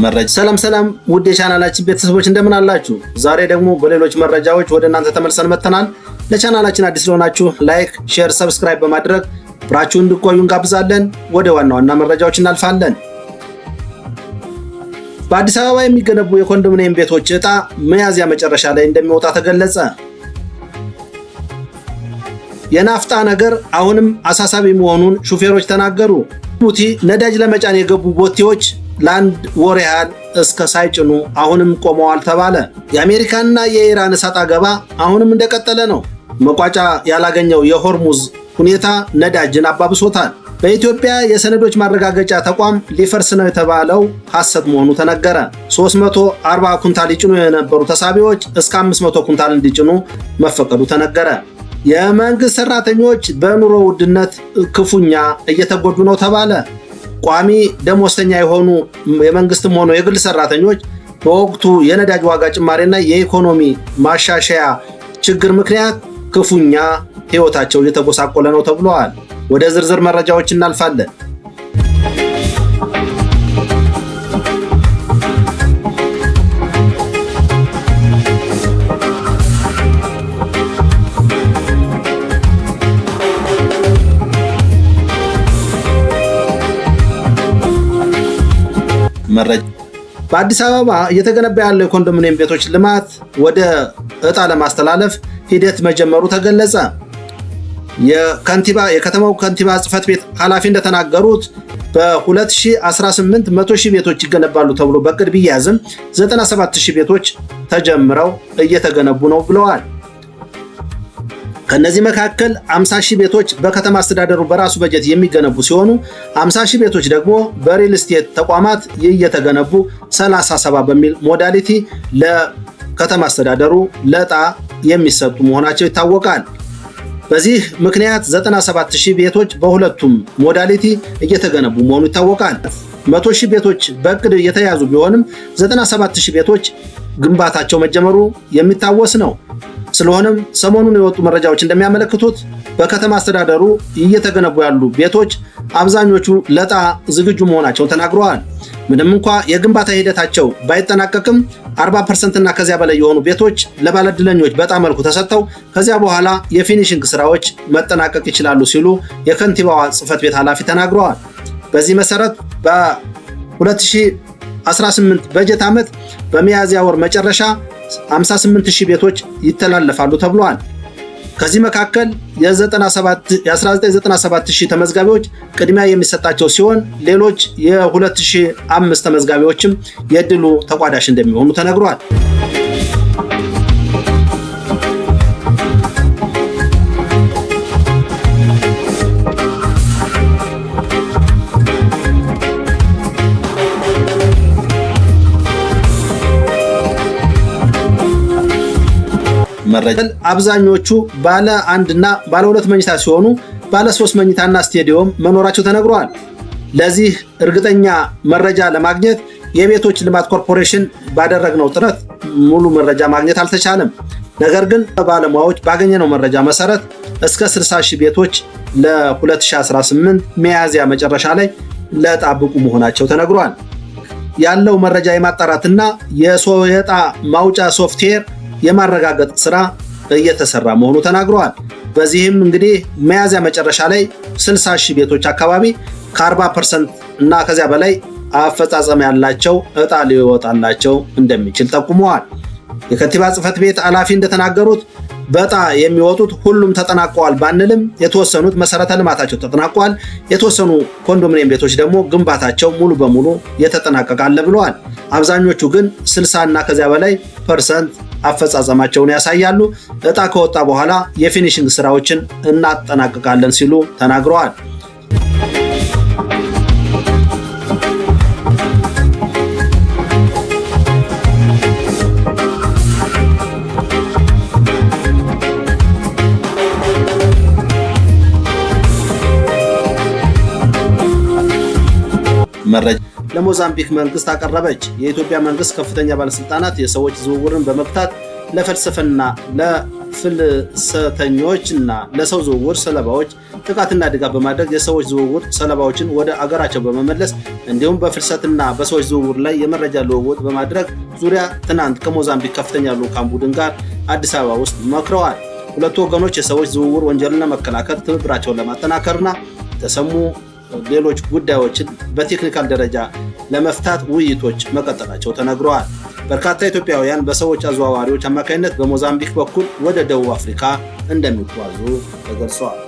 መረጃ ሰላም ውድ የቻናላችን ቤተሰቦች እንደምን አላችሁ? ዛሬ ደግሞ በሌሎች መረጃዎች ወደ እናንተ ተመልሰን መጥተናል። ለቻናላችን አዲስ ለሆናችሁ ላይክ፣ ሼር፣ ሰብስክራይብ በማድረግ አብራችሁን እንድትቆዩ እንጋብዛለን። ወደ ዋና መረጃዎች እናልፋለን። በአዲስ አበባ የሚገነቡ የኮንዶሚኒየም ቤቶች ዕጣ ሚያዝያ መጨረሻ ላይ እንደሚወጣ ተገለጸ። የናፍጣ ነገር አሁንም አሳሳቢ መሆኑን ሹፌሮች ተናገሩ። ጅቡቲ ነዳጅ ለመጫን የገቡ ቦቴዎች ለአንድ ወር ያህል እስከ ሳይጭኑ አሁንም ቆመዋል ተባለ። የአሜሪካና የኢራን እሰጥ አገባ አሁንም እንደቀጠለ ነው። መቋጫ ያላገኘው የሆርሙዝ ሁኔታ ነዳጅን አባብሶታል። በኢትዮጵያ የሰነዶች ማረጋገጫ ተቋም ሊፈርስ ነው የተባለው ሐሰት መሆኑ ተነገረ። 340 ኩንታል ይጭኑ የነበሩ ተሳቢዎች እስከ 500 ኩንታል እንዲጭኑ መፈቀዱ ተነገረ። የመንግስት ሰራተኞች በኑሮ ውድነት ክፉኛ እየተጎዱ ነው ተባለ። ቋሚ ደሞዝተኛ የሆኑ የመንግስትም ሆኑ የግል ሰራተኞች በወቅቱ የነዳጅ ዋጋ ጭማሪና የኢኮኖሚ ማሻሻያ ችግር ምክንያት ክፉኛ ህይወታቸው እየተጎሳቆለ ነው ተብሏል። ወደ ዝርዝር መረጃዎች እናልፋለን። በአዲስ አበባ እየተገነባ ያለው የኮንዶሚኒየም ቤቶች ልማት ወደ ዕጣ ለማስተላለፍ ሂደት መጀመሩ ተገለጸ። የከተማው ከንቲባ ጽሕፈት ቤት ኃላፊ እንደተናገሩት በ2018 100,000 ቤቶች ይገነባሉ ተብሎ በቅድ ቢያዝም 97,000 ቤቶች ተጀምረው እየተገነቡ ነው ብለዋል። ከነዚህ መካከል 50,000 ቤቶች በከተማ አስተዳደሩ በራሱ በጀት የሚገነቡ ሲሆኑ 50,000 ቤቶች ደግሞ በሪል ስቴት ተቋማት እየተገነቡ 37 በሚል ሞዳሊቲ ለከተማ አስተዳደሩ ለዕጣ የሚሰጡ መሆናቸው ይታወቃል። በዚህ ምክንያት 97,000 ቤቶች በሁለቱም ሞዳሊቲ እየተገነቡ መሆኑ ይታወቃል። 100,000 ቤቶች በእቅድ የተያዙ ቢሆንም 97,000 ቤቶች ግንባታቸው መጀመሩ የሚታወስ ነው። ስለሆነም ሰሞኑን የወጡ መረጃዎች እንደሚያመለክቱት በከተማ አስተዳደሩ እየተገነቡ ያሉ ቤቶች አብዛኞቹ ለዕጣ ዝግጁ መሆናቸውን ተናግረዋል። ምንም እንኳ የግንባታ ሂደታቸው ባይጠናቀቅም 40% እና ከዚያ በላይ የሆኑ ቤቶች ለባለዕድለኞች በዕጣ መልኩ ተሰጥተው ከዚያ በኋላ የፊኒሽንግ ስራዎች መጠናቀቅ ይችላሉ ሲሉ የከንቲባዋ ጽሕፈት ቤት ኃላፊ ተናግረዋል። በዚህ መሰረት በ2018 በጀት ዓመት በሚያዝያ ወር መጨረሻ 58,000 ቤቶች ይተላለፋሉ ተብሏል። ከዚህ መካከል የ1997,000 ተመዝጋቢዎች ቅድሚያ የሚሰጣቸው ሲሆን ሌሎች የ2005 ተመዝጋቢዎችም የዕድሉ ተቋዳሽ እንደሚሆኑ ተነግሯል። አብዛኞቹ ባለ 1 እና ባለ 2 መኝታ ሲሆኑ ባለ 3 መኝታና ስቴዲዮም መኖራቸው ተነግሯል። ለዚህ እርግጠኛ መረጃ ለማግኘት የቤቶች ልማት ኮርፖሬሽን ባደረግነው ጥረት ሙሉ መረጃ ማግኘት አልተቻለም። ነገር ግን ባለሙያዎች ባገኘነው መረጃ መሰረት እስከ 60,000 ቤቶች ለ2018 ሚያዝያ መጨረሻ ላይ ለዕጣ ብቁ መሆናቸው ተነግሯል። ያለው መረጃ የማጣራትና የዕጣ ማውጫ ሶፍትዌር የማረጋገጥ ስራ እየተሰራ መሆኑ ተናግረዋል። በዚህም እንግዲህ ሚያዝያ መጨረሻ ላይ 60,000 ቤቶች አካባቢ ከ40% እና ከዚያ በላይ አፈጻጸም ያላቸው ዕጣ ሊወጣላቸው እንደሚችል ጠቁመዋል። የከንቲባ ጽሕፈት ቤት ኃላፊ እንደተናገሩት በዕጣ የሚወጡት ሁሉም ተጠናቀዋል ባንልም የተወሰኑት መሰረተ ልማታቸው ተጠናቀዋል፣ የተወሰኑ ኮንዶሚኒየም ቤቶች ደግሞ ግንባታቸው ሙሉ በሙሉ የተጠናቀቃለ ብለዋል። አብዛኞቹ ግን 60 እና ከዚያ በላይ % አፈጻጸማቸውን ያሳያሉ። ዕጣ ከወጣ በኋላ የፊኒሽንግ ስራዎችን እናጠናቅቃለን ሲሉ ተናግረዋል። መረጃ ለሞዛምቢክ መንግስት አቀረበች። የኢትዮጵያ መንግስት ከፍተኛ ባለስልጣናት የሰዎች ዝውውርን በመግታት ለፍልስፍና ፍልሰተኞች እና ለሰው ዝውውር ሰለባዎች ጥቃትና ድጋፍ በማድረግ የሰዎች ዝውውር ሰለባዎችን ወደ አገራቸው በመመለስ እንዲሁም በፍልሰትና በሰዎች ዝውውር ላይ የመረጃ ልውውጥ በማድረግ ዙሪያ ትናንት ከሞዛምቢክ ከፍተኛ ልዑካን ቡድን ጋር አዲስ አበባ ውስጥ መክረዋል። ሁለቱ ወገኖች የሰዎች ዝውውር ወንጀልን ለመከላከል ትብብራቸውን ለማጠናከርና የተሰሙ ሌሎች ጉዳዮችን በቴክኒካል ደረጃ ለመፍታት ውይይቶች መቀጠላቸው ተነግረዋል። በርካታ ኢትዮጵያውያን በሰዎች አዘዋዋሪዎች አማካኝነት በሞዛምቢክ በኩል ወደ ደቡብ አፍሪካ እንደሚጓዙ ተገልጿል።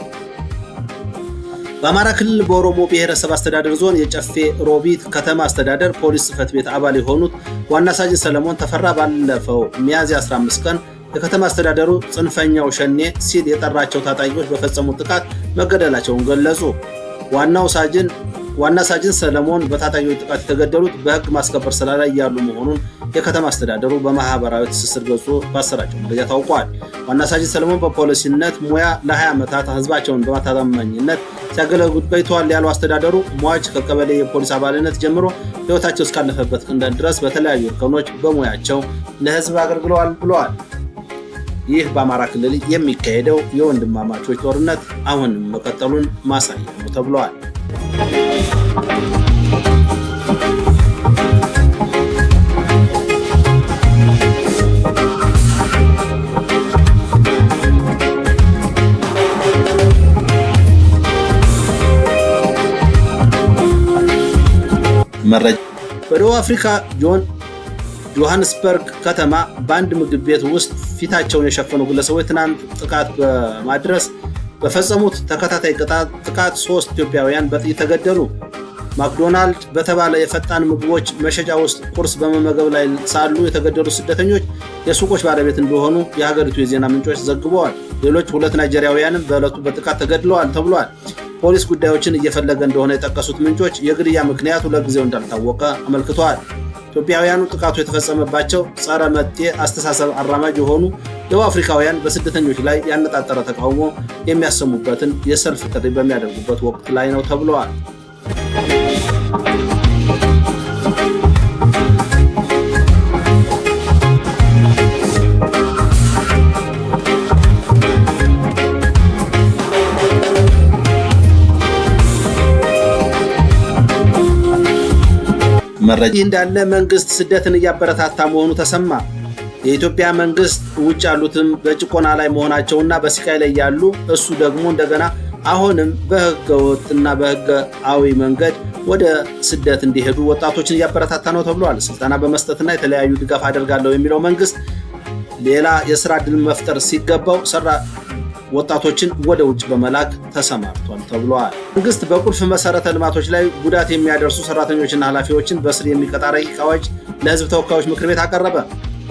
በአማራ ክልል በኦሮሞ ብሔረሰብ አስተዳደር ዞን የጨፌ ሮቢት ከተማ አስተዳደር ፖሊስ ጽሕፈት ቤት አባል የሆኑት ዋና ሳጅን ሰለሞን ተፈራ ባለፈው ሚያዝያ 15 ቀን የከተማ አስተዳደሩ ጽንፈኛው ሸኔ ሲል የጠራቸው ታጣቂዎች በፈጸሙት ጥቃት መገደላቸውን ገለጹ። ዋና ሳጅን ሰለሞን በታጣቂዎች ጥቃት የተገደሉት በሕግ ማስከበር ስራ ላይ ያሉ መሆኑን የከተማ አስተዳደሩ በማህበራዊ ትስስር ገጹ ባሰራጨው መረጃ ታውቋል። ዋና ሳጅን ሰለሞን በፖሊስነት ሙያ ለ20 ዓመታት ህዝባቸውን በማታማኝነት ሲያገለግሉ ቆይተዋል ያለው አስተዳደሩ ሟች ከቀበሌ የፖሊስ አባልነት ጀምሮ ህይወታቸው እስካለፈበት ቀን ድረስ በተለያዩ እርከኖች በሙያቸው ለህዝብ አገልግለዋል ብለዋል። ይህ በአማራ ክልል የሚካሄደው የወንድማማቾች ጦርነት አሁንም መቀጠሉን ማሳያ ነው ተብሏል። በደቡብ አፍሪካ ጆሃንስበርግ ከተማ በአንድ ምግብ ቤት ውስጥ ፊታቸውን የሸፈኑ ግለሰቦች ትናንት ጥቃት በማድረስ በፈጸሙት ተከታታይ ጥቃት 3 ኢትዮጵያውያን በጥይት ተገደሉ። ማክዶናልድ በተባለ የፈጣን ምግቦች መሸጫ ውስጥ ቁርስ በመመገብ ላይ ሳሉ የተገደሉ ስደተኞች የሱቆች ባለቤት እንደሆኑ የሀገሪቱ የዜና ምንጮች ዘግበዋል። ሌሎች 2 ናይጄሪያውያንም በዕለቱ በጥቃት ተገድለዋል ተብሏል። ፖሊስ ጉዳዮችን እየፈለገ እንደሆነ የጠቀሱት ምንጮች የግድያ ምክንያቱ ለጊዜው እንዳልታወቀ አመልክተዋል። ኢትዮጵያውያኑ ጥቃቱ የተፈጸመባቸው ጸረ መጤ አስተሳሰብ አራማጅ የሆኑ ደቡብ አፍሪካውያን በስደተኞች ላይ ያነጣጠረ ተቃውሞ የሚያሰሙበትን የሰልፍ ጥሪ በሚያደርጉበት ወቅት ላይ ነው ተብለዋል። ይህ እንዳለ መንግስት ስደትን እያበረታታ መሆኑ ተሰማ። የኢትዮጵያ መንግስት ውጭ ያሉትም በጭቆና ላይ መሆናቸውና በስቃይ ላይ ያሉ እሱ ደግሞ እንደገና አሁንም በህገወጥና በህጋዊ መንገድ ወደ ስደት እንዲሄዱ ወጣቶችን እያበረታታ ነው ተብሏል። ስልጠና በመስጠትና የተለያዩ ድጋፍ አደርጋለሁ የሚለው መንግስት ሌላ የስራ ዕድል መፍጠር ሲገባው ወጣቶችን ወደ ውጭ በመላክ ተሰማርቷል ተብሏል። መንግስት በቁልፍ መሰረተ ልማቶች ላይ ጉዳት የሚያደርሱ ሰራተኞችና ኃላፊዎችን በስር የሚቀጣ ረቂቅ አዋጅ ለህዝብ ተወካዮች ምክር ቤት አቀረበ።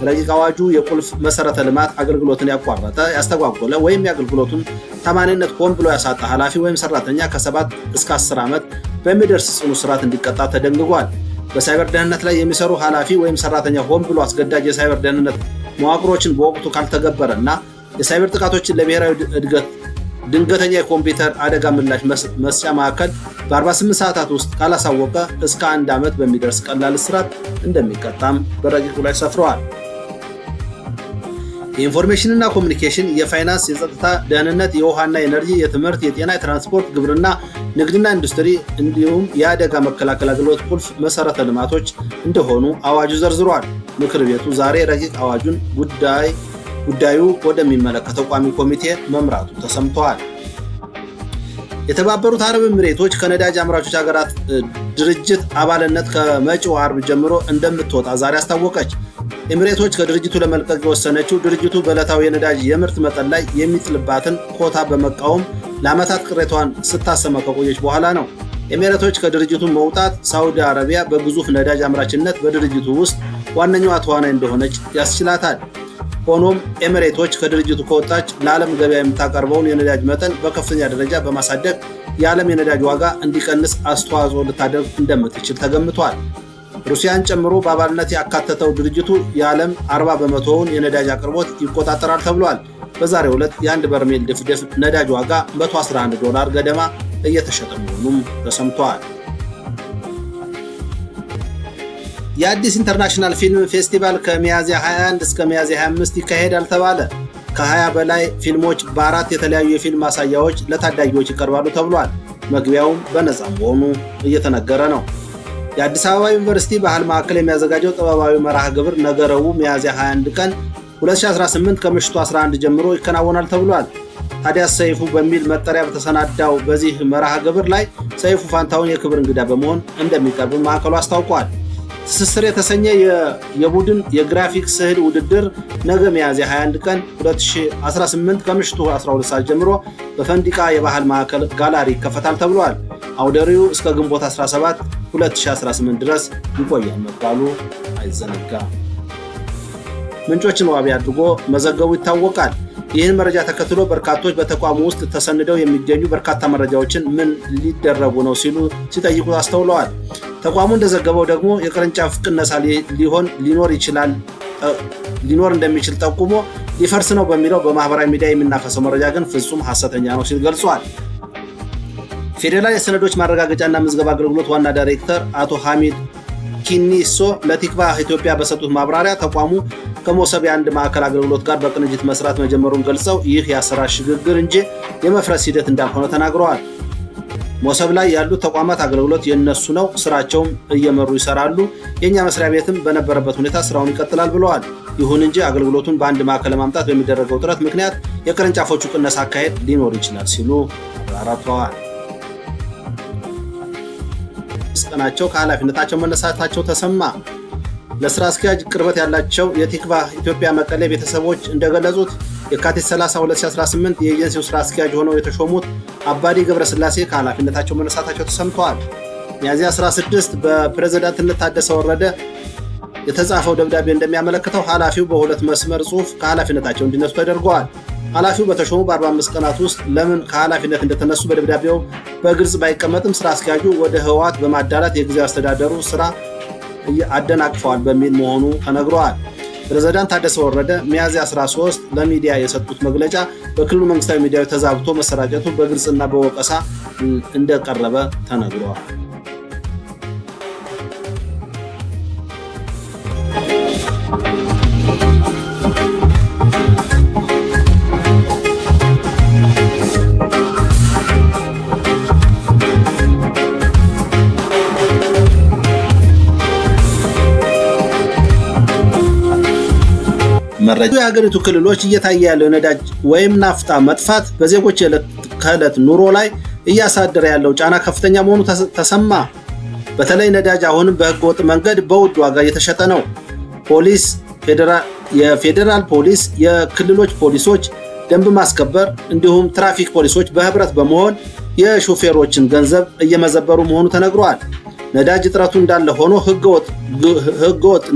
ረቂቅ አዋጁ የቁልፍ መሰረተ ልማት አገልግሎትን ያቋረጠ፣ ያስተጓጎለ ወይም የአገልግሎቱን ታማኝነት ሆን ብሎ ያሳጣ ኃላፊ ወይም ሰራተኛ ከ7 እስከ 10 ዓመት በሚደርስ ጽኑ እስራት እንዲቀጣ ተደንግጓል። በሳይበር ደህንነት ላይ የሚሰሩ ኃላፊ ወይም ሰራተኛ ሆን ብሎ አስገዳጅ የሳይበር ደህንነት መዋቅሮችን በወቅቱ ካልተገበረ እና የሳይበር ጥቃቶችን ለብሔራዊ እድገት ድንገተኛ የኮምፒውተር አደጋ ምላሽ መስጫ ማዕከል በ48 ሰዓታት ውስጥ ካላሳወቀ እስከ 1 ዓመት በሚደርስ ቀላል እስራት እንደሚቀጣም በረቂቁ ላይ ሰፍረዋል። የኢንፎርሜሽንና ኮሚኒኬሽን፣ የፋይናንስ፣ የጸጥታ፣ ደህንነት፣ የውሃና ኤነርጂ፣ የትምህርት፣ የጤና፣ የትራንስፖርት፣ ግብርና፣ ንግድና ኢንዱስትሪ እንዲሁም የአደጋ መከላከል አገልግሎት ቁልፍ መሰረተ ልማቶች እንደሆኑ አዋጁ ዘርዝሯል። ምክር ቤቱ ዛሬ ረቂቅ አዋጁን ጉዳዩ ወደሚመለከተው ቋሚ ኮሚቴ መምራቱ ተሰምተዋል። የተባበሩት አረብ ኤሚሬቶች ከነዳጅ አምራቾች ሀገራት ድርጅት አባልነት ከመጪው አርብ ጀምሮ እንደምትወጣ ዛሬ አስታወቀች። ኤሚሬቶች ከድርጅቱ ለመልቀቅ የወሰነችው ድርጅቱ በዕለታዊ የነዳጅ የምርት መጠን ላይ የሚጥልባትን ኮታ በመቃወም ለዓመታት ቅሬታዋን ስታሰማ ከቆየች በኋላ ነው። ኤሚሬቶች ከድርጅቱ መውጣት ሳዑዲ አረቢያ በግዙፍ ነዳጅ አምራችነት በድርጅቱ ውስጥ ዋነኛዋ ተዋናይ እንደሆነች ያስችላታል። ሆኖም ኤሚሬቶች ከድርጅቱ ከወጣች ለዓለም ገበያ የምታቀርበውን የነዳጅ መጠን በከፍተኛ ደረጃ በማሳደግ የዓለም የነዳጅ ዋጋ እንዲቀንስ አስተዋጽኦ ልታደርግ እንደምትችል ተገምቷል። ሩሲያን ጨምሮ በአባልነት ያካተተው ድርጅቱ የዓለም 40% የነዳጅ አቅርቦት ይቆጣጠራል ተብሏል። በዛሬው ዕለት የአንድ በርሜል ድፍድፍ ነዳጅ ዋጋ $111 ገደማ እየተሸጠ መሆኑም ተሰምቷል። የአዲስ ኢንተርናሽናል ፊልም ፌስቲቫል ከሚያዝያ 21 እስከ ሚያዝያ 25 ይካሄዳል ተባለ። ከ20 በላይ ፊልሞች በ4 የተለያዩ የፊልም ማሳያዎች ለታዳጊዎች ይቀርባሉ ተብሏል። መግቢያውም በነፃ መሆኑ እየተነገረ ነው። የአዲስ አበባ ዩኒቨርሲቲ ባህል ማዕከል የሚያዘጋጀው ጥበባዊ መርሃ ግብር ነገ ረቡዕ ሚያዝያ 21 ቀን 2018 ከምሽቱ 11 ጀምሮ ይከናወናል ተብሏል። ታዲያስ ሰይፉ በሚል መጠሪያ በተሰናዳው በዚህ መርሃ ግብር ላይ ሰይፉ ፋንታሁን የክብር እንግዳ በመሆን እንደሚቀርብ ማዕከሉ አስታውቋል። ትስስር የተሰኘ የቡድን የግራፊክስ ስዕል ውድድር ነገ ሚያዝያ 21 ቀን 2018 ከምሽቱ 12 ሰዓት ጀምሮ በፈንዲቃ የባህል ማዕከል ጋላሪ ይከፈታል ተብሏል። አውደ ርዕዩ እስከ ግንቦት 17 2018 ድረስ ይቆያል መባሉ አይዘነጋም። ምንጮችን ዋቢ አድርጎ መዘገቡ ይታወቃል። ይህን መረጃ ተከትሎ በርካቶች በተቋሙ ውስጥ ተሰንደው የሚገኙ በርካታ መረጃዎችን ምን ሊደረጉ ነው ሲሉ ሲጠይቁ አስተውለዋል። ተቋሙ እንደዘገበው ደግሞ የቅርንጫፍ ቅነሳ ሊኖር እንደሚችል ጠቁሞ ሊፈርስ ነው በሚለው በማህበራዊ ሚዲያ የሚናፈሰው መረጃ ግን ፍጹም ሐሰተኛ ነው ሲል ገልጿል። ፌዴራል የሰነዶች ማረጋገጫና ምዝገባ አገልግሎት ዋና ዳይሬክተር አቶ ሐሚድ ኪኒሶ ለቲክቫህ ኢትዮጵያ በሰጡት ማብራሪያ ተቋሙ ከሞሰብ የአንድ ማዕከል አገልግሎት ጋር በቅንጅት መስራት መጀመሩን ገልጸው ይህ የአሰራር ሽግግር እንጂ የመፍረስ ሂደት እንዳልሆነ ተናግረዋል። ሞሰብ ላይ ያሉት ተቋማት አገልግሎት የነሱ ነው፣ ስራቸውም እየመሩ ይሰራሉ። የኛ መስሪያ ቤትም በነበረበት ሁኔታ ስራውን ይቀጥላል ብለዋል። ይሁን እንጂ አገልግሎቱን በአንድ ማዕከል ለማምጣት በሚደረገው ጥረት ምክንያት የቅርንጫፎቹ ቅነሳ አካሄድ ሊኖር ይችላል ሲሉ አብራርተዋል። ቀናቸው ከኃላፊነታቸው መነሳታቸው ተሰማ። ለስራ አስኪያጅ ቅርበት ያላቸው የቲክቫህ ኢትዮጵያ መቀሌ ቤተሰቦች እንደገለጹት የካቲት 30 2018 የኤጀንሲው ስራ አስኪያጅ ሆነው የተሾሙት አባዲ ገብረስላሴ ከኃላፊነታቸው መነሳታቸው ተሰምተዋል። ሚያዝያ 16 በፕሬዝዳንትነት ታደሰ ወረደ የተጻፈው ደብዳቤ እንደሚያመለክተው ኃላፊው በሁለት መስመር ጽሑፍ ከኃላፊነታቸው እንዲነሱ ተደርገዋል። ኃላፊው በተሾሙ በ45 ቀናት ውስጥ ለምን ከኃላፊነት እንደተነሱ በደብዳቤው በግልጽ ባይቀመጥም ስራ አስኪያጁ ወደ ህወሓት በማዳላት የጊዜያዊ አስተዳደሩ ስራ አደናቅፈዋል በሚል መሆኑ ተነግሯል። ፕሬዝዳንት ታደሰ ወረደ ሚያዝያ 13 ለሚዲያ የሰጡት መግለጫ በክልሉ መንግስታዊ ሚዲያዎች ተዛብቶ መሰራጨቱ በግልጽና በወቀሳ እንደቀረበ ተነግሯል። መረጃ የሀገሪቱ ክልሎች እየታየ ያለው ነዳጅ ወይም ናፍጣ መጥፋት በዜጎች የዕለት ከዕለት ኑሮ ላይ እያሳደረ ያለው ጫና ከፍተኛ መሆኑ ተሰማ። በተለይ ነዳጅ አሁንም በህገወጥ መንገድ በውድ ዋጋ እየተሸጠ ነው። የፌዴራል ፖሊስ፣ የክልሎች ፖሊሶች፣ ደንብ ማስከበር እንዲሁም ትራፊክ ፖሊሶች በህብረት በመሆን የሾፌሮችን ገንዘብ እየመዘበሩ መሆኑ ተነግሯል። ነዳጅ እጥረቱ እንዳለ ሆኖ ህገወጥ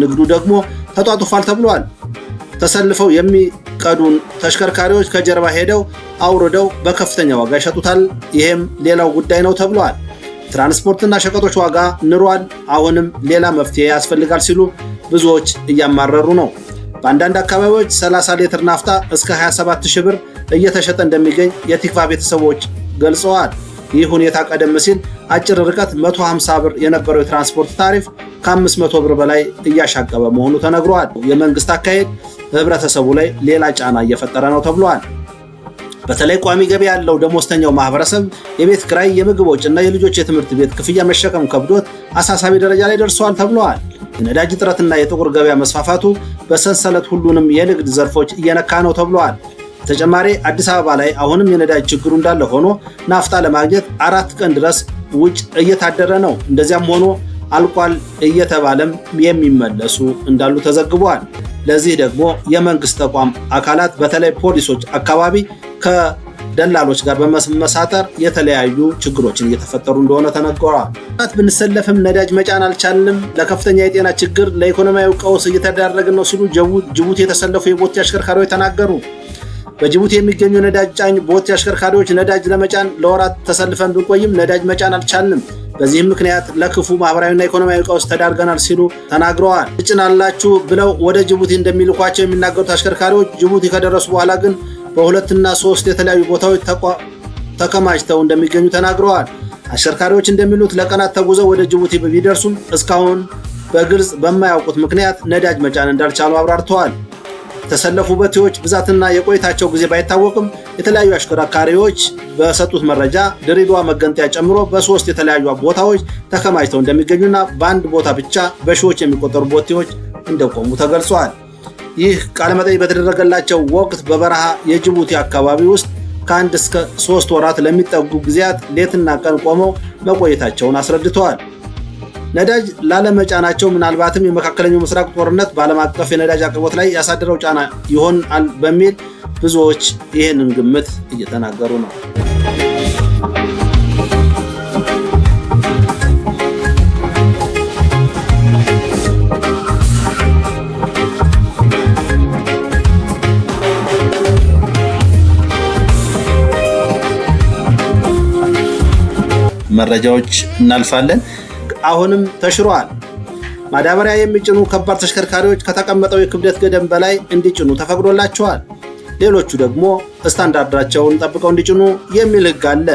ንግዱ ደግሞ ተጧጡፏል ተብሏል። ተሰልፈው የሚቀዱን ተሽከርካሪዎች ከጀርባ ሄደው አውርደው በከፍተኛ ዋጋ ይሸጡታል። ይሄም ሌላው ጉዳይ ነው ተብሏል። ትራንስፖርትና ሸቀጦች ዋጋ ንሯል። አሁንም ሌላ መፍትሄ ያስፈልጋል ሲሉ ብዙዎች እያማረሩ ነው። በአንዳንድ አካባቢዎች 30 ሊትር ናፍጣ እስከ 27,000 ብር እየተሸጠ እንደሚገኝ የቲክቫህ ቤተሰቦች ገልጸዋል። ይህ ሁኔታ ቀደም ሲል አጭር ርቀት 150 ብር የነበረው የትራንስፖርት ታሪፍ ከ500 ብር በላይ እያሻቀበ መሆኑ ተነግሯል። የመንግስት አካሄድ ህብረተሰቡ ላይ ሌላ ጫና እየፈጠረ ነው ተብሏል። በተለይ ቋሚ ገቢ ያለው ደሞዝተኛው ማህበረሰብ የቤት ኪራይ፣ የምግብ ወጪና የልጆች የትምህርት ቤት ክፍያ መሸከም ከብዶት አሳሳቢ ደረጃ ላይ ደርሷል ተብሏል። የነዳጅ እጥረትና የጥቁር ገበያ መስፋፋቱ በሰንሰለት ሁሉንም የንግድ ዘርፎች እየነካ ነው ተብሏል። በተጨማሪ አዲስ አበባ ላይ አሁንም የነዳጅ ችግሩ እንዳለ ሆኖ ናፍጣ ለማግኘት 4 ቀን ድረስ ውጭ እየታደረ ነው። እንደዚያም ሆኖ አልቋል እየተባለም የሚመለሱ እንዳሉ ተዘግቧል። ለዚህ ደግሞ የመንግስት ተቋም አካላት በተለይ ፖሊሶች አካባቢ ከደላሎች ጋር በመመሳጠር የተለያዩ ችግሮችን እየተፈጠሩ እንደሆነ ተነግሯል። ብንሰለፍም ነዳጅ መጫን አልቻልንም፣ ለከፍተኛ የጤና ችግር፣ ለኢኮኖሚያዊ ቀውስ እየተዳረግን ነው ሲሉ ጅቡቲ የተሰለፉ የቦቴ አሽከርካሪዎች ተናገሩ። በጅቡቲ የሚገኙ ነዳጅ ጫኝ ቦቴ አሽከርካሪዎች ነዳጅ ለመጫን ለወራት ተሰልፈን ብንቆይም ነዳጅ መጫን አልቻልንም፣ በዚህም ምክንያት ለክፉ ማህበራዊና ኢኮኖሚያዊ ቀውስ ተዳርገናል ሲሉ ተናግረዋል። ትጭናላችሁ ብለው ወደ ጅቡቲ እንደሚልኳቸው የሚናገሩት አሽከርካሪዎች ጅቡቲ ከደረሱ በኋላ ግን በ2 እና 3 የተለያዩ ቦታዎች ተከማችተው እንደሚገኙ ተናግረዋል። አሽከርካሪዎች እንደሚሉት ለቀናት ተጉዘው ወደ ጅቡቲ ቢደርሱም እስካሁን በግልጽ በማያውቁት ምክንያት ነዳጅ መጫን እንዳልቻሉ አብራርተዋል። የተሰለፉ ቦቴዎች ብዛትና የቆይታቸው ጊዜ ባይታወቅም የተለያዩ አሽከርካሪዎች በሰጡት መረጃ ድሬዳዋ መገንጠያ ጨምሮ በ3 የተለያዩ ቦታዎች ተከማችተው እንደሚገኙና በአንድ ቦታ ብቻ በሺዎች የሚቆጠሩ ቦቴዎች እንደቆሙ ተገልጿል። ይህ ቃለመጠይቅ በተደረገላቸው ወቅት በበረሃ የጅቡቲ አካባቢ ውስጥ ከ1 እስከ 3 ወራት ለሚጠጉ ጊዜያት ሌትና ቀን ቆመው መቆየታቸውን አስረድተዋል። ነዳጅ ላለመጫናቸው ምናልባትም የመካከለኛው ምስራቅ ጦርነት በዓለም አቀፍ የነዳጅ አቅርቦት ላይ ያሳደረው ጫና ይሆናል በሚል ብዙዎች ይህንን ግምት እየተናገሩ ነው። መረጃዎች እናልፋለን። አሁንም ተሽሯል። ማዳበሪያ የሚጭኑ ከባድ ተሽከርካሪዎች ከተቀመጠው የክብደት ገደብ በላይ እንዲጭኑ ተፈቅዶላቸዋል። ሌሎቹ ደግሞ ስታንዳርዳቸውን ጠብቀው እንዲጭኑ የሚል ሕግ አለ።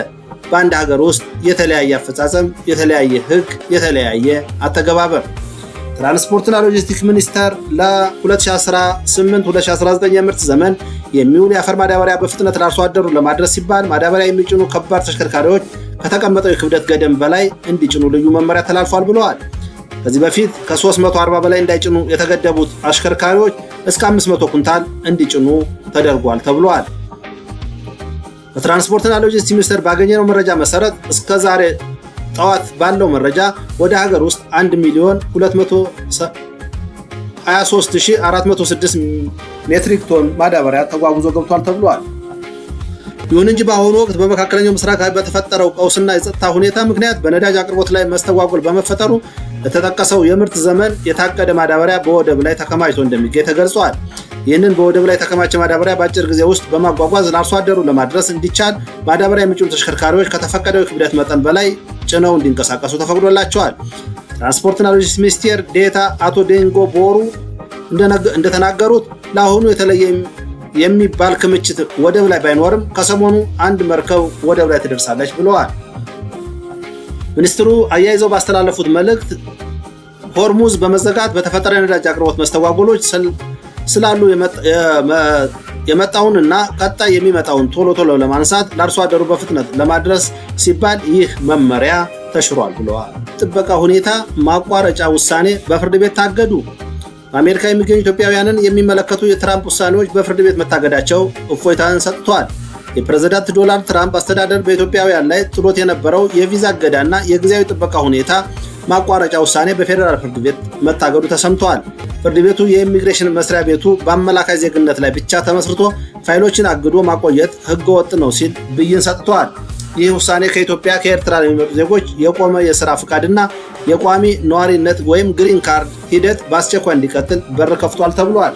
በአንድ ሀገር ውስጥ የተለያየ አፈጻጸም፣ የተለያየ ሕግ፣ የተለያየ አተገባበር። ትራንስፖርትና ሎጂስቲክስ ሚኒስቴር ለ2018-2019 የምርት ዘመን የሚውል የአፈር ማዳበሪያ በፍጥነት ለአርሶ አደሩ ለማድረስ ሲባል ማዳበሪያ የሚጭኑ ከባድ ተሽከርካሪዎች ከተቀመጠው የክብደት ገደብ በላይ እንዲጭኑ ልዩ መመሪያ ተላልፏል ብለዋል። ከዚህ በፊት ከ340 በላይ እንዳይጭኑ የተገደቡት አሽከርካሪዎች እስከ 500 ኩንታል እንዲጭኑ ተደርጓል ተብሏል። በትራንስፖርትና ሎጂስቲክስ ሚኒስቴር ባገኘነው መረጃ መሰረት እስከ ዛሬ ጠዋት ባለው መረጃ ወደ ሀገር ውስጥ 1,223,406 ሜትሪክ ቶን ማዳበሪያ ተጓጉዞ ገብቷል ተብሏል። ይሁን እንጂ በአሁኑ ወቅት በመካከለኛው ምስራቅ በተፈጠረው ቀውስና የጸጥታ ሁኔታ ምክንያት በነዳጅ አቅርቦት ላይ መስተጓጎል በመፈጠሩ ለተጠቀሰው የምርት ዘመን የታቀደ ማዳበሪያ በወደብ ላይ ተከማችቶ እንደሚገኝ ተገልጿል። ይህንን በወደብ ላይ የተከማቸ ማዳበሪያ በአጭር ጊዜ ውስጥ በማጓጓዝ ለአርሶ አደሩ ለማድረስ እንዲቻል ማዳበሪያ የሚጭኑ ተሽከርካሪዎች ከተፈቀደው የክብደት መጠን በላይ ጭነው እንዲንቀሳቀሱ ተፈቅዶላቸዋል። ትራንስፖርትና ሎጂስቲክስ ሚኒስቴር ዴኤታ አቶ ዴንጎ ቦሩ እንደተናገሩት ለአሁኑ የተለየ የሚባል ክምችት ወደብ ላይ ባይኖርም ከሰሞኑ አንድ መርከብ ወደብ ላይ ትደርሳለች ብለዋል። ሚኒስትሩ አያይዘው ባስተላለፉት መልእክት ሆርሙዝ በመዘጋት በተፈጠረ የነዳጅ አቅርቦት መስተጓጎሎች ስላሉ የመጣውንና ቀጣይ የሚመጣውን ቶሎ ለማንሳት ለአርሶ አደሩ በፍጥነት ለማድረስ ሲባል ይህ መመሪያ ተሽሯል ብለዋል። ጥበቃ ሁኔታ ማቋረጫ ውሳኔ በፍርድ ቤት ታገዱ። በአሜሪካ የሚገኙ ኢትዮጵያውያንን የሚመለከቱ የትራምፕ ውሳኔዎች በፍርድ ቤት መታገዳቸው እፎይታን ሰጥቷል። የፕሬዝዳንት ዶናልድ ትራምፕ አስተዳደር በኢትዮጵያውያን ላይ ጥሎት የነበረው የቪዛ እገዳና የጊዜያዊ ጥበቃ ሁኔታ ማቋረጫ ውሳኔ በፌዴራል ፍርድ ቤት መታገዱ ተሰምቷል። ፍርድ ቤቱ የኢሚግሬሽን መስሪያ ቤቱ በአመላካይ ዜግነት ላይ ብቻ ተመስርቶ ፋይሎችን አግዶ ማቆየት ሕገወጥ ነው ሲል ብይን ሰጥቷል። ይህ ውሳኔ ከኢትዮጵያ፣ ከኤርትራ ለሚመጡ ዜጎች የቆመ የሥራ ፍቃድና የቋሚ ነዋሪነት ወይም ግሪን ካርድ ሂደት በአስቸኳይ እንዲቀጥል በር ከፍቷል ተብሏል።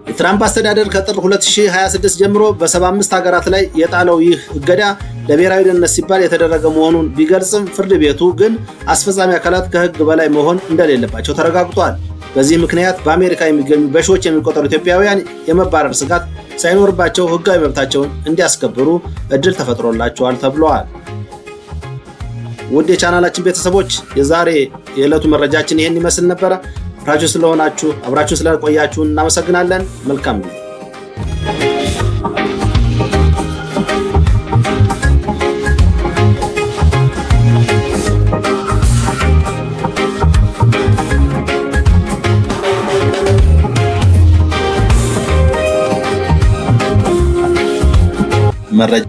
የትራምፕ አስተዳደር ከጥር 2026 ጀምሮ በ75 ሀገራት ላይ የጣለው ይህ እገዳ ለብሔራዊ ደህንነት ሲባል የተደረገ መሆኑን ቢገልጽም ፍርድ ቤቱ ግን አስፈጻሚ አካላት ከሕግ በላይ መሆን እንደሌለባቸው ተረጋግጧል። በዚህ ምክንያት በአሜሪካ የሚገኙ በሺዎች የሚቆጠሩ ኢትዮጵያውያን የመባረር ስጋት ሳይኖርባቸው ሕጋዊ መብታቸውን እንዲያስከብሩ እድል ተፈጥሮላቸዋል ተብለዋል። ውድ የቻናላችን ቤተሰቦች የዛሬ የዕለቱ መረጃችን ይህን ይመስል ነበረ። አብራችሁ ስለሆናችሁ አብራችሁ ስለቆያችሁ እናመሰግናለን። መልካም ጊዜ። መረጃ